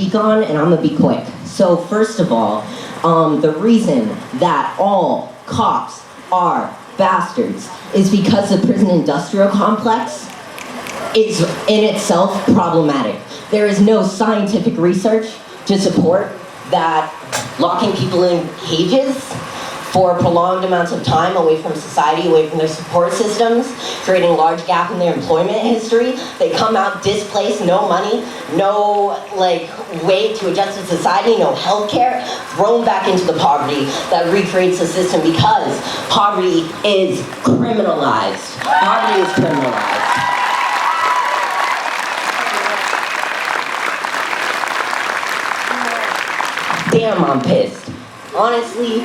speak on, and I'm gonna be quick. So first of all, the reason that all cops are bastards is because the prison industrial complex is in itself problematic. There is no scientific research to support that locking people in cages for prolonged amounts of time away from society, away from their support systems, creating a large gap in their employment history. They come out displaced, no money, no way to adjust to society, no health care, thrown back into the poverty that recreates the system because poverty is criminalized. Poverty is criminalized. Damn, I'm pissed. Honestly,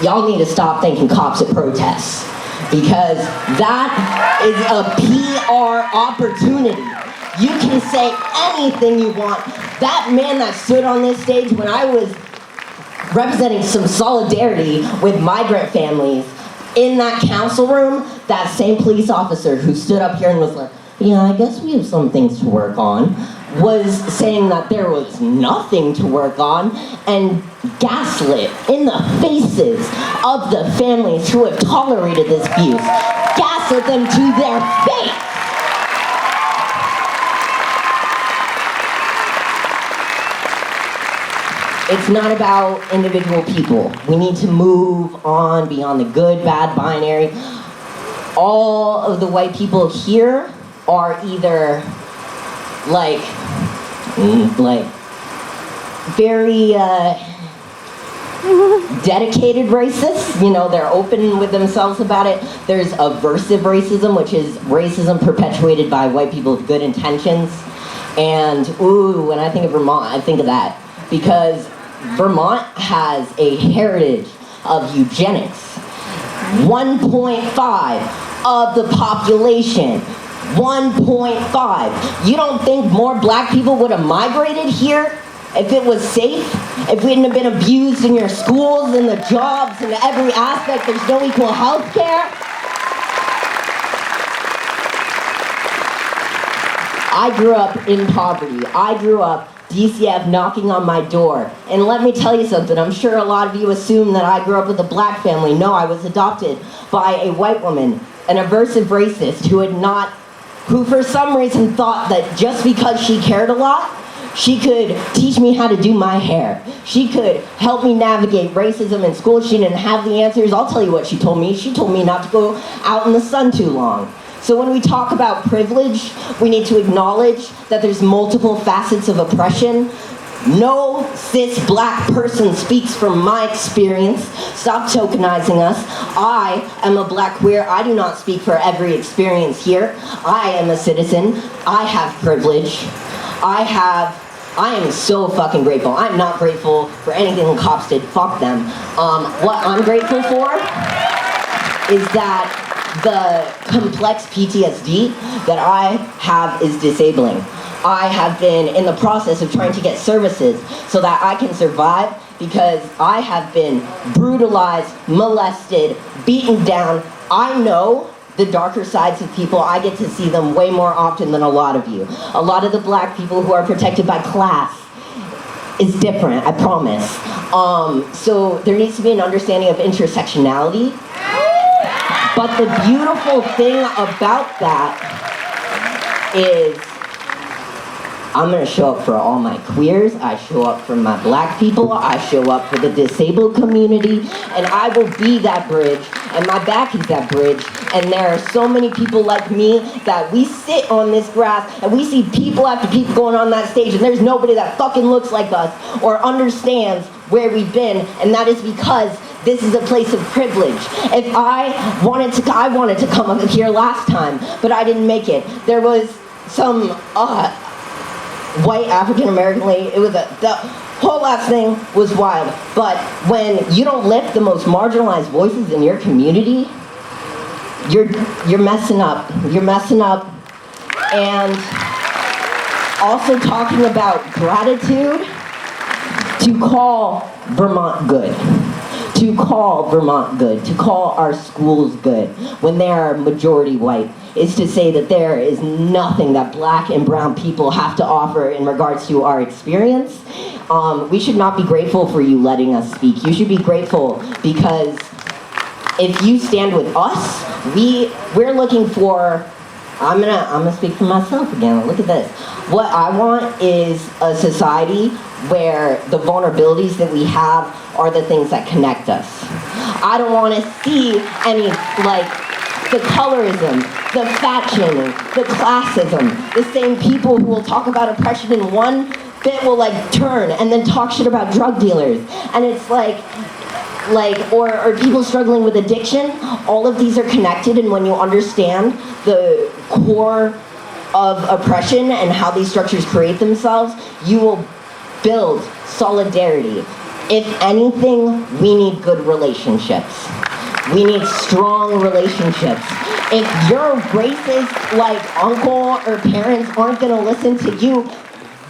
y'all need to stop thanking cops at protests because that is a PR opportunity. You can say anything you want. That man that stood on this stage when I was representing some solidarity with migrant families in that council room, that same police officer who stood up here and was like, yeah, I guess we have some things to work on, was saying that there was nothing to work on and gaslit in the faces of the families who have tolerated this abuse. Gaslit them to their face. It's not about individual people. We need to move on beyond the good, bad binary. All of the white people here are either very dedicated racists. You know, they're open with themselves about it. There's aversive racism, which is racism perpetuated by white people with good intentions. And ooh, when I think of Vermont, I think of that because Vermont has a heritage of eugenics. 1.5 of the population. 1.5. You don't think more black people would have migrated here if it was safe? If we hadn't have been abused in your schools and the jobs and every aspect, there's no equal health care? I grew up in poverty. I grew up DCF knocking on my door. And let me tell you something, I'm sure a lot of you assume that I grew up with a black family. No, I was adopted by a white woman, an aversive racist who for some reason thought that just because she cared a lot, she could teach me how to do my hair. She could help me navigate racism in school. She didn't have the answers. I'll tell you what she told me. She told me not to go out in the sun too long. So when we talk about privilege, we need to acknowledge that there's multiple facets of oppression. No cis black person speaks from my experience. Stop tokenizing us. I am a black queer. I do not speak for every experience here. I am a citizen. I have privilege. I am so fucking grateful. I'm not grateful for anything the cops did. Fuck them. What I'm grateful for is that the complex PTSD that I have is disabling. I have been in the process of trying to get services so that I can survive because I have been brutalized, molested, beaten down. I know the darker sides of people. I get to see them way more often than a lot of you. A lot of the black people who are protected by class is different, I promise. So there needs to be an understanding of intersectionality. But the beautiful thing about that is I'm gonna show up for all my queers, I show up for my black people, I show up for the disabled community, and I will be that bridge, and my back is that bridge, and there are so many people like me that we sit on this grass, and we see people after people going on that stage, and there's nobody that fucking looks like us, or understands where we've been, and that is because this is a place of privilege. If I wanted to come up here last time, but I didn't make it. There was some white African-American lady, the whole last thing was wild. But when you don't lift the most marginalized voices in your community, you're messing up. You're messing up. And also talking about gratitude, to call Vermont good. To call Vermont good, to call our schools good when they are majority white. is to say that there is nothing that black and brown people have to offer in regards to our experience. We should not be grateful for you letting us speak. You should be grateful because if you stand with us, we're looking for, I'm gonna speak for myself again, look at this. What I want is a society where the vulnerabilities that we have are the things that connect us. I don't want to see any, like, the colorism, the fat shaming, the classism, the same people who will talk about oppression in one bit will like turn and then talk shit about drug dealers. And it's like or people struggling with addiction. All of these are connected, and when you understand the core of oppression and how these structures create themselves, you will build solidarity. If anything, we need good relationships. We need strong relationships. If your racist, like, uncle or parents aren't gonna listen to you,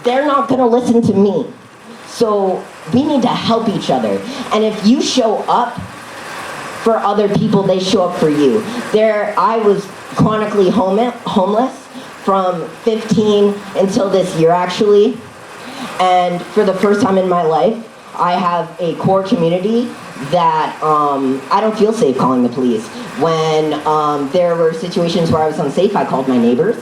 they're not gonna listen to me. So we need to help each other. And if you show up for other people, they show up for you. I was chronically homeless from 15 until this year, actually. And for the first time in my life, I have a core community that I don't feel safe calling the police. When there were situations where I was unsafe, I called my neighbors.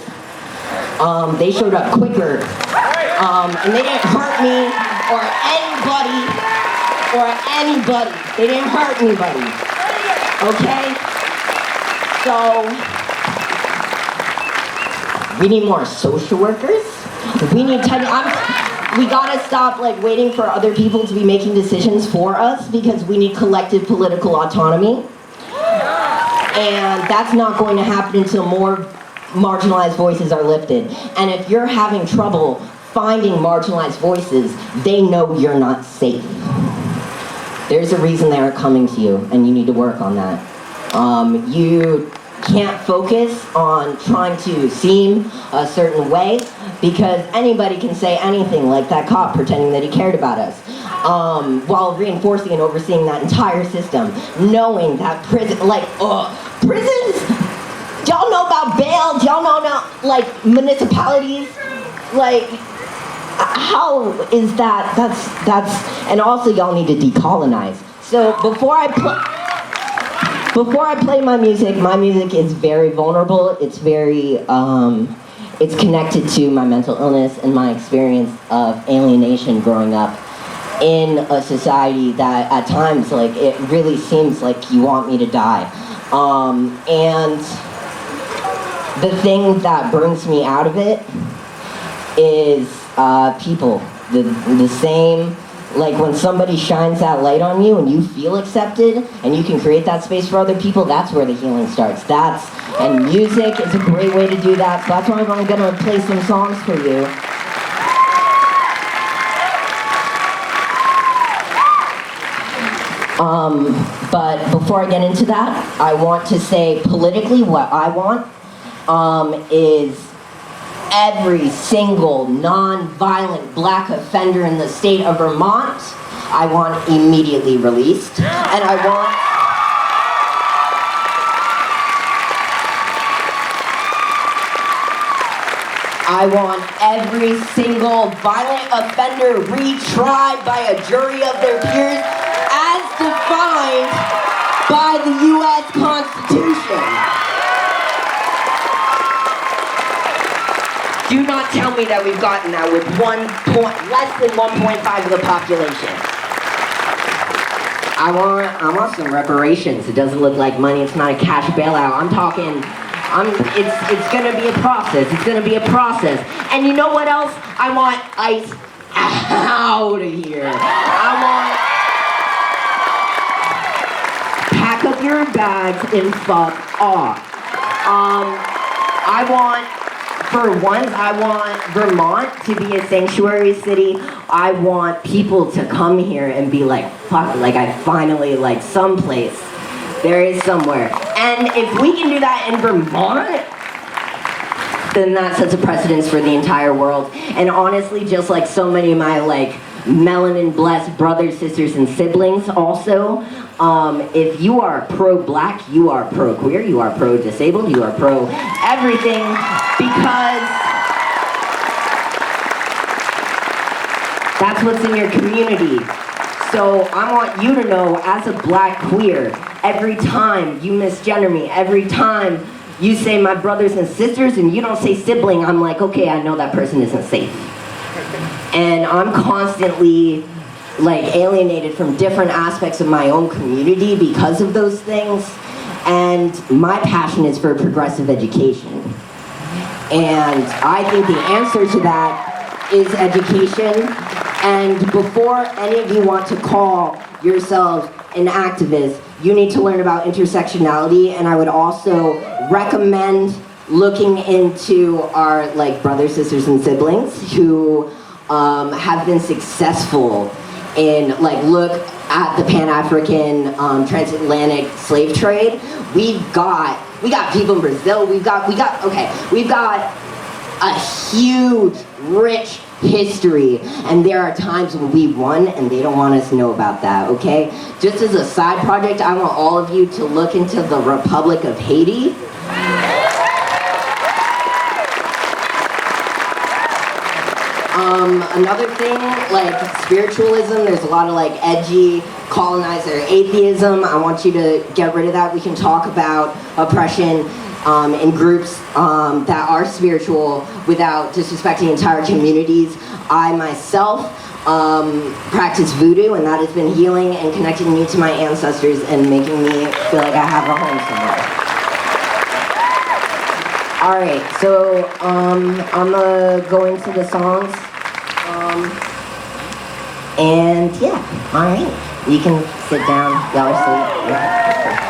They showed up quicker, and they didn't hurt me or anybody. They didn't hurt anybody, okay? So, we need more social workers. We need we gotta stop like waiting for other people to be making decisions for us, because we need collective political autonomy. And that's not going to happen until more marginalized voices are lifted. And if you're having trouble finding marginalized voices, they know you're not safe. There's a reason they are coming to you, and you need to work on that. You can't focus on trying to seem a certain way, because anybody can say anything, like that cop pretending that he cared about us, while reinforcing and overseeing that entire system, knowing that prisons, y'all know about bail, y'all know, like, municipalities, like, how is that, that's, and also y'all need to decolonize. So before I play my music is very vulnerable. It's very, it's connected to my mental illness and my experience of alienation growing up in a society that at times, like, it really seems like you want me to die. And the thing that brings me out of it is people. The same, like, when somebody shines that light on you and you feel accepted and you can create that space for other people, that's where the healing starts. And music is a great way to do that, so that's why I'm gonna play some songs for you. But before I get into that, I want to say politically what I want is every single non-violent black offender in the state of Vermont, I want immediately released. And I want every single violent offender retried by a jury of their peers as defined by the U.S. Constitution. Do not tell me that we've gotten that with less than 1.5 of the population. I want some reparations. It doesn't look like money. It's not a cash bailout. I'm talking. It's gonna be a process. It's gonna be a process. And you know what else? I want ICE out of here. I want pack up your bags and fuck off. For once, I want Vermont to be a sanctuary city. I want people to come here and be like, fuck, like I finally, like, someplace. There is somewhere. And if we can do that in Vermont, then that sets a precedence for the entire world. And honestly, just like so many of my, like, melanin-blessed brothers, sisters, and siblings also. If you are pro-black, you are pro-queer, you are pro-disabled, you are pro-everything, because that's what's in your community. So I want you to know, as a black queer, every time you misgender me, every time you say my brothers and sisters and you don't say sibling, I'm like, okay, I know that person isn't safe. And I'm constantly like alienated from different aspects of my own community because of those things. And my passion is for progressive education. And I think the answer to that is education. And before any of you want to call yourselves an activist, you need to learn about intersectionality, and I would also recommend looking into our like brothers, sisters, and siblings who have been successful in like look at the Pan-African transatlantic slave trade. We got people in Brazil. We've got a huge, rich history, and there are times when we won and they don't want us to know about that, okay? Just as a side project, I want all of you to look into the Republic of Haiti. Another thing, like spiritualism, there's a lot of like edgy colonizer atheism. I want you to get rid of that. We can talk about oppression in groups that are spiritual without disrespecting entire communities. I myself practice voodoo, and that has been healing and connecting me to my ancestors and making me feel like I have a home somewhere. All right, so I'm gonna go into the songs, and yeah, all right, you can sit down, y'all are asleep. Yeah.